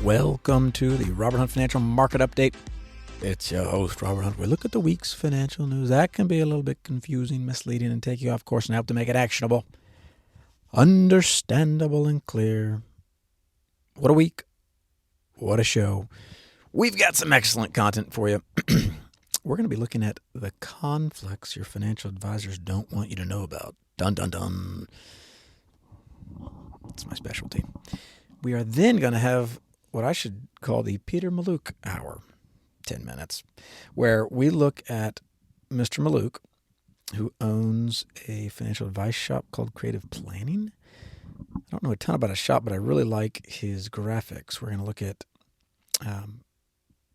Welcome to the Robert Hunt Financial Market Update. It's your host, Robert Hunt. We look at the week's financial news. That can be a little bit confusing, misleading, and take you off course and help to make it actionable, understandable, and clear. What a week. What a show. We've got some excellent content for you. We're going to be looking at the conflicts your financial advisors don't want you to know about. Dun, dun, dun. That's my specialty. We are then going to have what I should call the Peter Mallouk Hour, 10 minutes, where we look at Mr. Mallouk, who owns a financial advice shop called Creative Planning. I don't know a ton about his shop, but I really like his graphics. We're going to look at,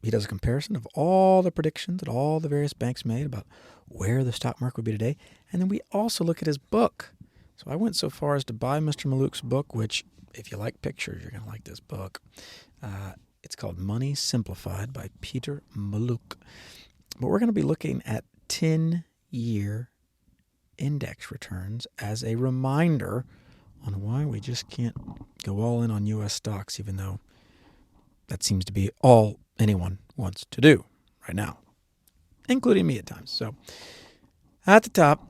he does a comparison of all the predictions that all the various banks made about where the stock market would be today. And then we also look at his book. So I went so far as to buy Mr. Mallouk's book, which if you like pictures, you're going to like this book. It's called Money Simplified by Peter Mallouk. But we're going to be looking at 10-year index returns as a reminder on why we just can't go all in on U.S. stocks, even though that seems to be all anyone wants to do right now, including me at times. So at the top,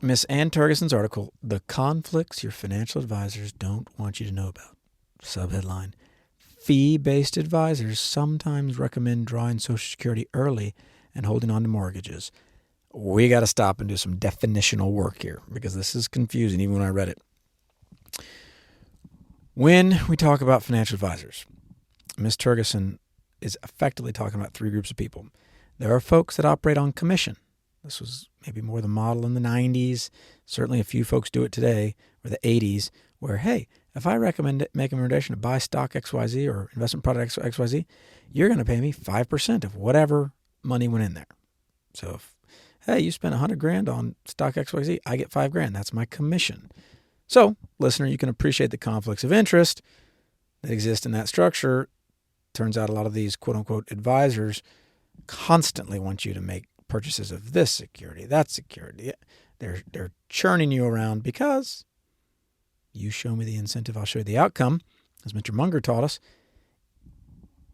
Miss Ann Tergessen's article, The Conflicts Your Financial Advisors Don't Want You to Know About. Subheadline, Fee-based advisors sometimes recommend drawing Social Security early and holding on to mortgages. We got to stop and do some definitional work here because this is confusing even when I read it. When we talk about financial advisors, Ms. Tergessen is effectively talking about three groups of people. There are folks that operate on commission. This was maybe more the model in the 90s. Certainly a few folks do it today, or the 80s, where, hey, if I make a recommendation to buy stock XYZ or investment product XYZ, you're going to pay me 5% of whatever money went in there. So if, hey, you spent $100,000 on stock XYZ, I get $5,000. That's my commission. So, listener, you can appreciate the conflicts of interest that exist in that structure. Turns out a lot of these quote-unquote advisors constantly want you to make purchases of this security, that security. They're churning you around because you show me the incentive, I'll show you the outcome. As Mr. Munger taught us,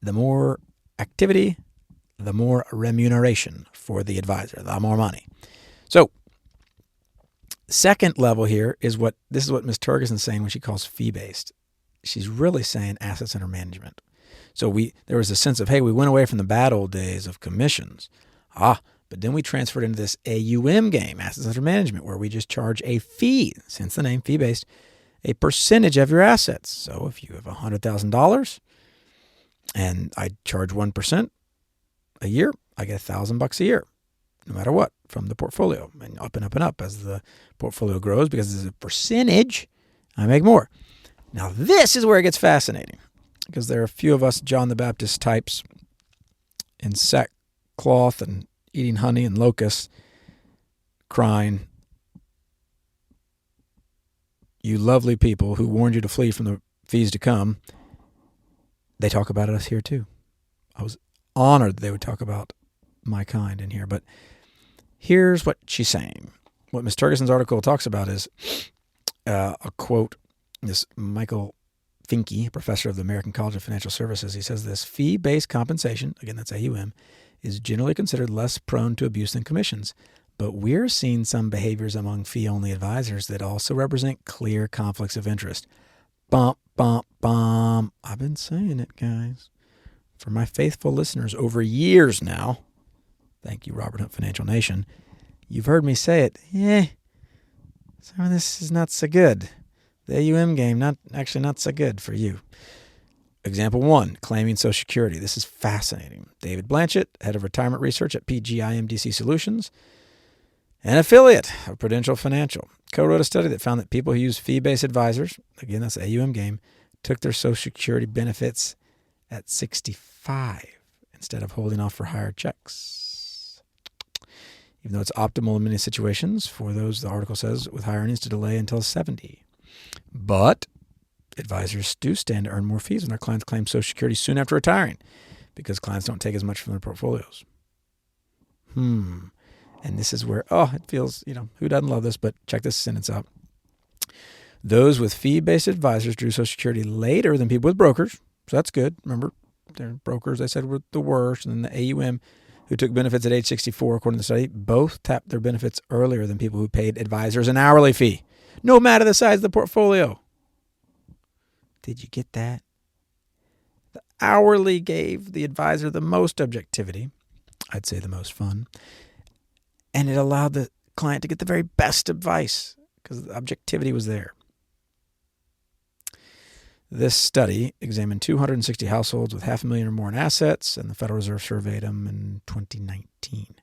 the more activity, the more remuneration for the advisor, the more money. So, second level here is this is what Ms. Tergessen's saying when she calls fee-based. She's really saying assets under management. So there was a sense of, hey, we went away from the bad old days of commissions. But then we transferred into this AUM game, assets under management, where we just charge a fee, since the name fee-based, a percentage of your assets. So if you have $100,000 and I charge 1% a year, I get $1,000 a year, no matter what, from the portfolio, and up and up and up as the portfolio grows, because as a percentage, I make more. Now this is where it gets fascinating, because there are a few of us John the Baptist types in sackcloth and eating honey and locusts, crying, you lovely people who warned you to flee from the fees to come. They talk about us here too. I was honored that they would talk about my kind in here. But here's what she's saying. What Ms. Tergessen's article talks about is a quote. This Michael Finke, professor of the American College of Financial Services, he says this: fee-based compensation, again that's AUM, is generally considered less prone to abuse than commissions. But we're seeing some behaviors among fee-only advisors that also represent clear conflicts of interest. Bump, bump, bump. I've been saying it, guys, for my faithful listeners over years now. Thank you, Robert Hunt Financial Nation. You've heard me say it. Some of this is not so good. The AUM game, not so good for you. Example 1, claiming Social Security. This is fascinating. David Blanchett, head of retirement research at PGIMDC Solutions, an affiliate of Prudential Financial, co-wrote a study that found that people who use fee-based advisors, again, that's the AUM game, took their Social Security benefits at 65 instead of holding off for higher checks. Even though it's optimal in many situations for those, the article says, with high earnings to delay until 70. But advisors do stand to earn more fees when their clients claim Social Security soon after retiring because clients don't take as much from their portfolios. And this is where, it feels, who doesn't love this? But check this sentence out. Those with fee-based advisors drew Social Security later than people with brokers, So that's good. Remember, their brokers, they said, were the worst. And then the AUM, who took benefits at age 64, according to the study, both tapped their benefits earlier than people who paid advisors an hourly fee, no matter the size of the portfolio. Did you get that? The hourly gave the advisor the most objectivity, I'd say the most fun, and it allowed the client to get the very best advice because the objectivity was there. This study examined 260 households with $500,000 or more in assets, and the Federal Reserve surveyed them in 2019.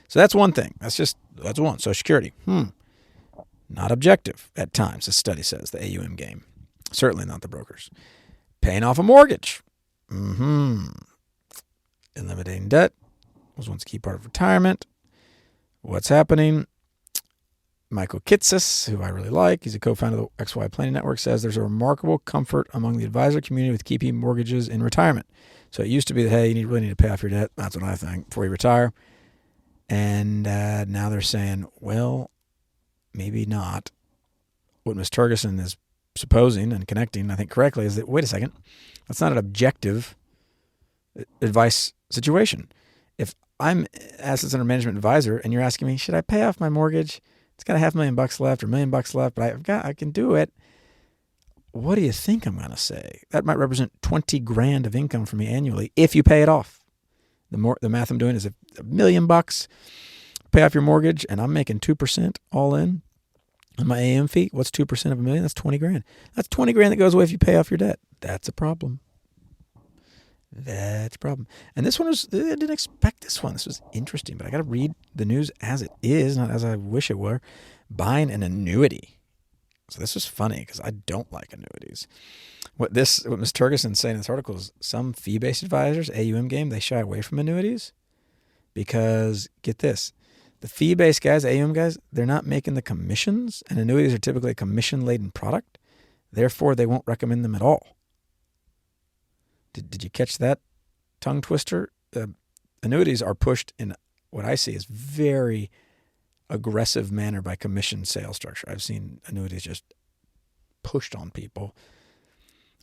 So that's one thing. That's one. Social Security. Not objective at times, the study says, the AUM game. Certainly not the brokers. Paying off a mortgage. Eliminating debt was once a key part of retirement. What's happening? Michael Kitces, who I really like, he's a co-founder of the XY Planning Network, says there's a remarkable comfort among the advisor community with keeping mortgages in retirement. So it used to be that, hey, you really need to pay off your debt. That's what I think, before you retire. And now they're saying, well, maybe not. What Ms. Tergeson is supposing and connecting, I think correctly, is that, wait a second, that's not an objective advice situation. If I'm assets under management advisor and you're asking me, should I pay off my mortgage? It's got $500,000 left or $1 million left, but I can do it. What do you think I'm going to say? That might represent $20,000 of income for me annually if you pay it off. The math I'm doing is if $1 million pay off your mortgage and I'm making 2% all in on my AM fee, what's 2% of $1 million? That's $20,000. That's $20,000 that goes away if you pay off your debt. That's a problem. That's a problem. And this one I didn't expect this one. This was interesting, but I got to read the news as it is, not as I wish it were. Buying an annuity. So this was funny because I don't like annuities. What Ms. Tergeson's saying in this article is some fee-based advisors, AUM game, they shy away from annuities because, get this, the fee-based guys, AUM guys, they're not making the commissions, and annuities are typically a commission-laden product. Therefore, they won't recommend them at all. Did you catch that tongue twister? Annuities are pushed in what I see as very aggressive manner by commission sales structure. I've seen annuities just pushed on people.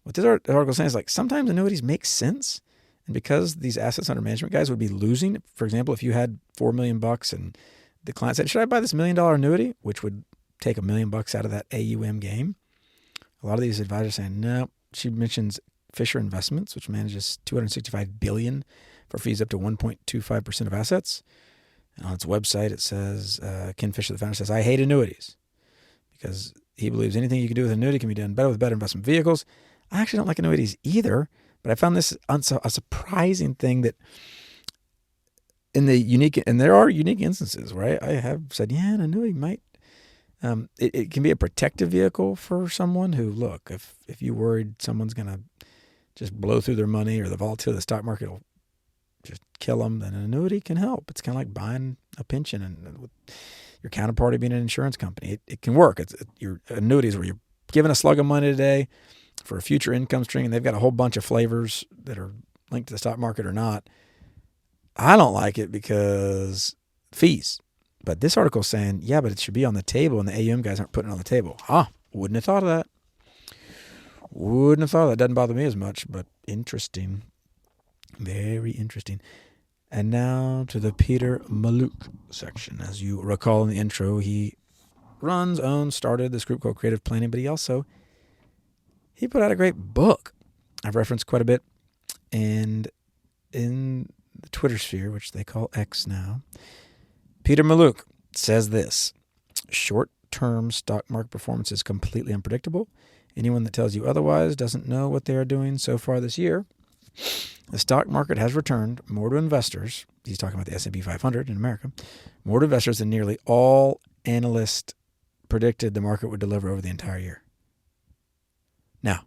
What this article is saying is, like, sometimes annuities make sense, and because these assets under management guys would be losing, for example, if you had $4 million and the client said, should I buy this $1 million annuity, which would take $1 million out of that AUM game? A lot of these advisors are saying, no. She mentions Fisher Investments, which manages $265 billion for fees up to 1.25% of assets. And on its website, it says, Ken Fisher, the founder, says, I hate annuities because he believes anything you can do with an annuity can be done better with better investment vehicles. I actually don't like annuities either, but I found this a surprising thing that and there are unique instances where I have said, yeah, an annuity might, it can be a protective vehicle for someone who, look, if you're worried someone's going to just blow through their money or the volatility of the stock market will just kill them, then an annuity can help. It's kind of like buying a pension and with your counterparty being an insurance company. It can work. Your annuities where you're given a slug of money today for a future income stream, and they've got a whole bunch of flavors that are linked to the stock market or not. I don't like it because fees. But this article is saying, yeah, but it should be on the table, and the AUM guys aren't putting it on the table. Wouldn't have thought of that. Wouldn't have thought of that. Doesn't bother me as much, but interesting. Very interesting. And now to the Peter Mallouk section. As you recall in the intro, he started this group called Creative Planning, but he put out a great book I've referenced quite a bit. And in the Twitter sphere, which they call X now, Peter Mallouk says this: short-term stock market performance is completely unpredictable. Anyone that tells you otherwise doesn't know what they are doing so far this year. The stock market has returned more to investors, he's talking about the S&P 500 in America, more to investors than nearly all analysts predicted the market would deliver over the entire year. Now,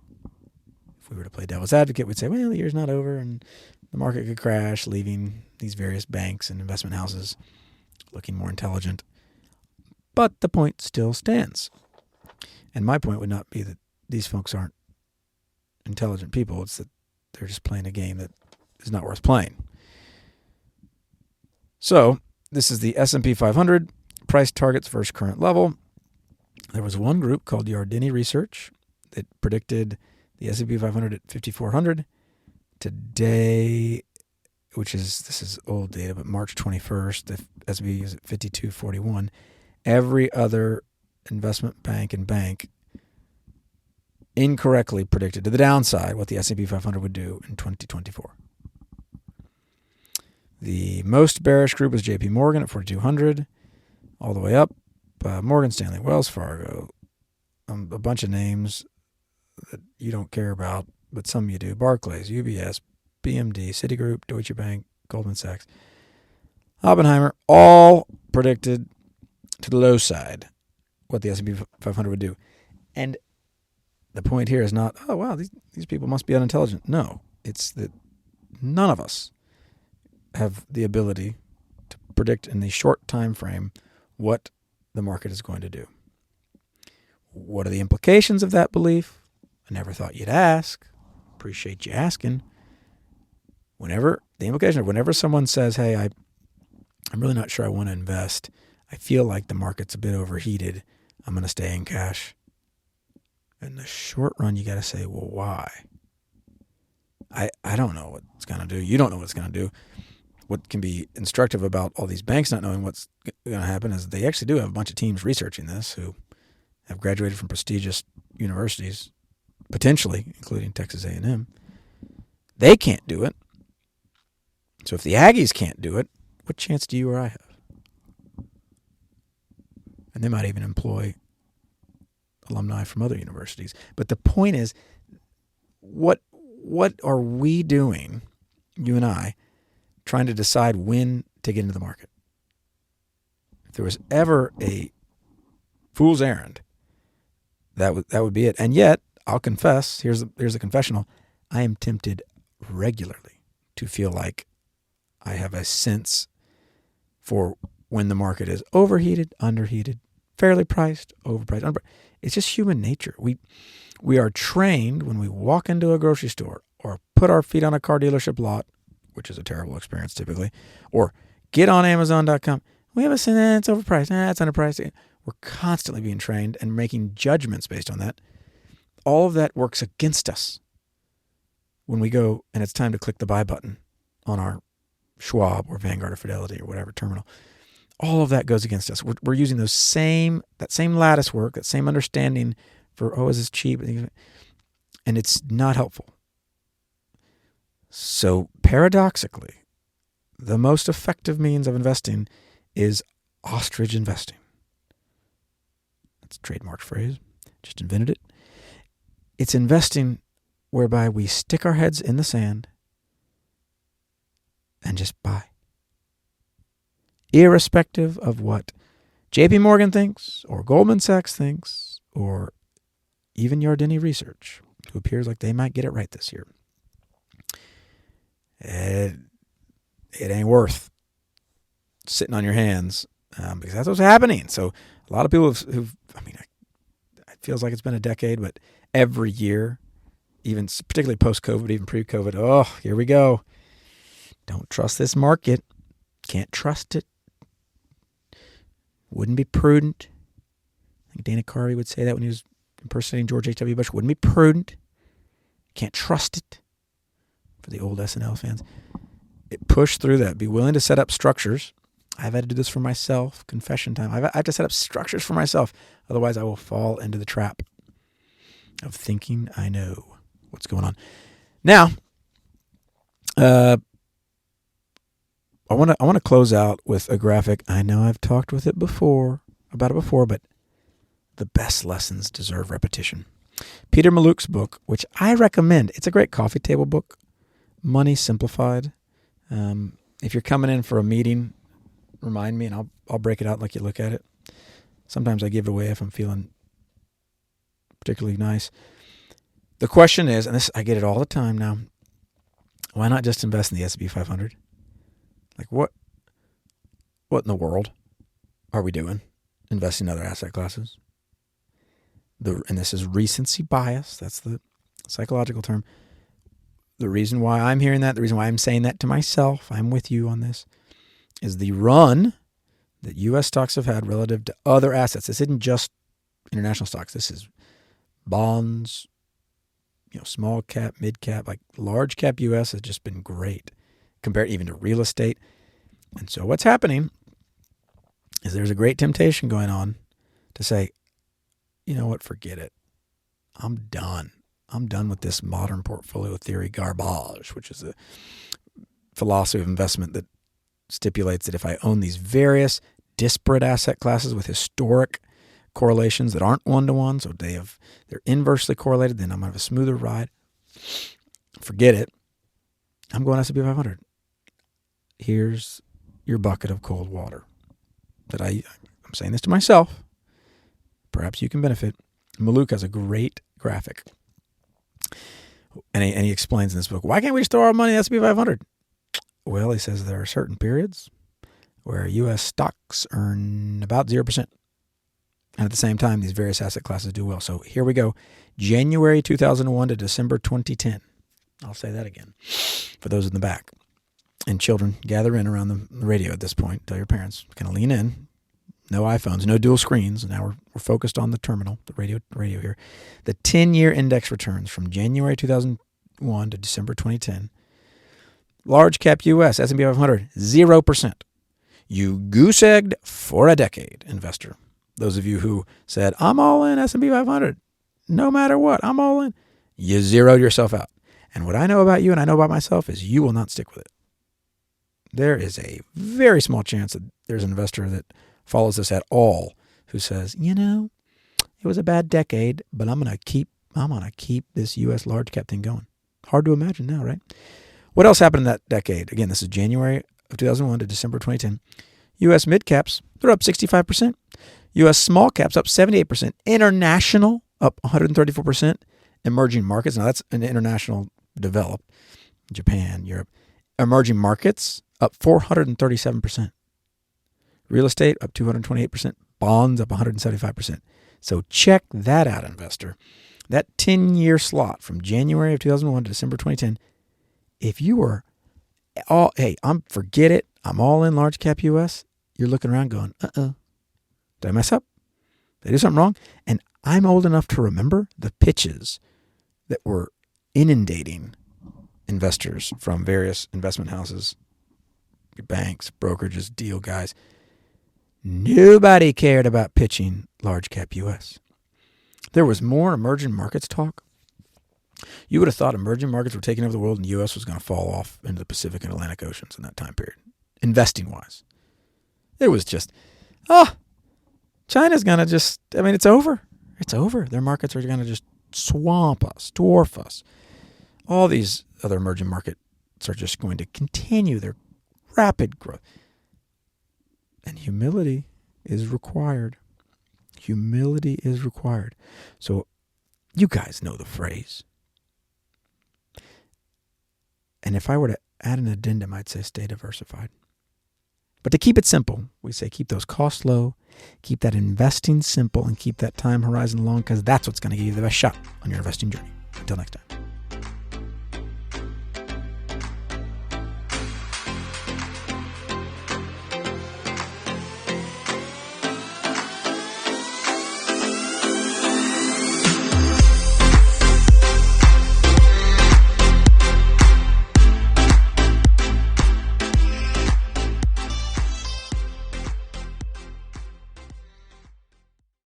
if we were to play devil's advocate, we'd say, well, the year's not over and the market could crash, leaving these various banks and investment houses looking more intelligent. But the point still stands. And my point would not be that these folks aren't intelligent people. It's that they're just playing a game that is not worth playing. So this is the S&P 500, price targets versus current level. There was one group called Yardeni Research that predicted the S&P 500 at 5,400 Today, this is old data, but March 21st, the S&P is at 5241. Every other investment bank and bank incorrectly predicted to the downside what the S&P 500 would do in 2024. The most bearish group was JP Morgan at 4,200, all the way up. Morgan Stanley, Wells Fargo, a bunch of names that you don't care about, but some you do. Barclays, UBS, BMD, Citigroup, Deutsche Bank, Goldman Sachs, Oppenheimer, all predicted to the low side what the S&P 500 would do. And the point here is not, oh, wow, these people must be unintelligent. No, it's that none of us have the ability to predict in the short time frame what the market is going to do. What are the implications of that belief? I never thought you'd ask. Appreciate you asking. Whenever someone says, hey, I'm really not sure I want to invest, I feel like the market's a bit overheated, I'm going to stay in cash. In the short run, you got to say, well, why? I don't know what it's going to do. You don't know what it's going to do. What can be instructive about all these banks not knowing what's going to happen is they actually do have a bunch of teams researching this who have graduated from prestigious universities, potentially, including Texas A&M. They can't do it. So if the Aggies can't do it, what chance do you or I have? And they might even employ alumni from other universities. But the point is, what are we doing, you and I, trying to decide when to get into the market? If there was ever a fool's errand, that would be it. And yet, I'll confess, here's the confessional, I am tempted regularly to feel like I have a sense for when the market is overheated, underheated, fairly priced, overpriced, underpriced. It's just human nature. We are trained when we walk into a grocery store or put our feet on a car dealership lot, which is a terrible experience typically, or get on Amazon.com. We have a sense, it's overpriced, it's underpriced. We're constantly being trained and making judgments based on that. All of that works against us when we go and it's time to click the buy button on our Schwab or Vanguard or Fidelity or whatever terminal. All of that goes against us. We're using that same lattice work, that same understanding for, is this cheap? And it's not helpful. So paradoxically, the most effective means of investing is ostrich investing. That's a trademark phrase. Just invented it. It's investing whereby we stick our heads in the sand and just buy. Irrespective of what JP Morgan thinks or Goldman Sachs thinks or even Yardeni Research, who appears like they might get it right this year. It ain't worth sitting on your hands because that's what's happening. So a lot of people it feels like it's been a decade, but every year, even particularly post-COVID, even pre-COVID, here we go. Don't trust this market. Can't trust it. Wouldn't be prudent. I think Dana Carvey would say that when he was impersonating George H.W. Bush. Wouldn't be prudent. Can't trust it. For the old SNL fans. Push through that. Be willing to set up structures. I've had to do this for myself. Confession time. I have to set up structures for myself. Otherwise, I will fall into the trap of thinking I know what's going on. Now, I want to close out with a graphic. I know I've talked about it before, but the best lessons deserve repetition. Peter Mallouk's book, which I recommend. It's a great coffee table book, Money Simplified. If you're coming in for a meeting, remind me, and I'll break it out and let you look at it. Sometimes I give it away if I'm feeling particularly nice. The question is, and this I get it all the time now, why not just invest in the S&P 500? Like what in the world are we doing investing in other asset classes? And this is recency bias. That's the psychological term. The reason why I'm hearing that, the reason why I'm saying that to myself, I'm with you on this, is the run that U.S. stocks have had relative to other assets. This isn't just international stocks. This is bonds, small cap, mid cap, like large cap U.S. has just been great compared even to real estate. And so what's happening is there's a great temptation going on to say, you know what, forget it. I'm done. I'm done with this modern portfolio theory garbage, which is a philosophy of investment that stipulates that if I own these various disparate asset classes with historic correlations that aren't one-to-one, so they're inversely correlated, then I'm going to have a smoother ride. Forget it. I'm going S&P 500. Here's your bucket of cold water. I'm saying this to myself. Perhaps you can benefit. Maluk has a great graphic. And he explains in this book, why can't we just throw our money in the S&P 500? Well, he says there are certain periods where U.S. stocks earn about 0%. And at the same time, these various asset classes do well. So here we go. January 2001 to December 2010. I'll say that again for those in the back. And children, gather in around the radio at this point. Tell your parents, kind of lean in. No iPhones, no dual screens. Now we're focused on the terminal, the radio here. The 10-year index returns from January 2001 to December 2010. Large cap U.S., S&P 500, 0%. You goose-egged for a decade, investor. Those of you who said, I'm all in S&P 500, no matter what, I'm all in. You zeroed yourself out. And what I know about you and I know about myself is you will not stick with it. There is a very small chance that there's an investor that follows this at all who says, it was a bad decade, but I'm gonna keep this U.S. large cap thing going. Hard to imagine now, right? What else happened in that decade? Again, this is January of 2001 to December 2010. U.S. mid caps, they're up 65%. U.S. small caps up 78%. International up 134%. Emerging markets, now that's an international developed, Japan, Europe. Emerging markets up 437%. Real estate up 228%. Bonds up 175%. So check that out, investor. That 10-year slot from January of 2001 to December 2010, if you were forget it, I'm all in large cap U.S., you're looking around going, did I mess up? Did I do something wrong? And I'm old enough to remember the pitches that were inundating investors from various investment houses, banks, brokerages, deal guys. Nobody cared about pitching large cap U.S. There was more emerging markets talk. You would have thought emerging markets were taking over the world and the U.S. was going to fall off into the Pacific and Atlantic Oceans in that time period, investing-wise. It was just, China's going to just, it's over. It's over. Their markets are going to just swamp us, dwarf us. All these other emerging markets are just going to continue their rapid growth. And humility is required. Humility is required. So you guys know the phrase. And if I were to add an addendum, I'd say stay diversified. But to keep it simple, we say keep those costs low, keep that investing simple, and keep that time horizon long, because that's what's going to give you the best shot on your investing journey. Until next time.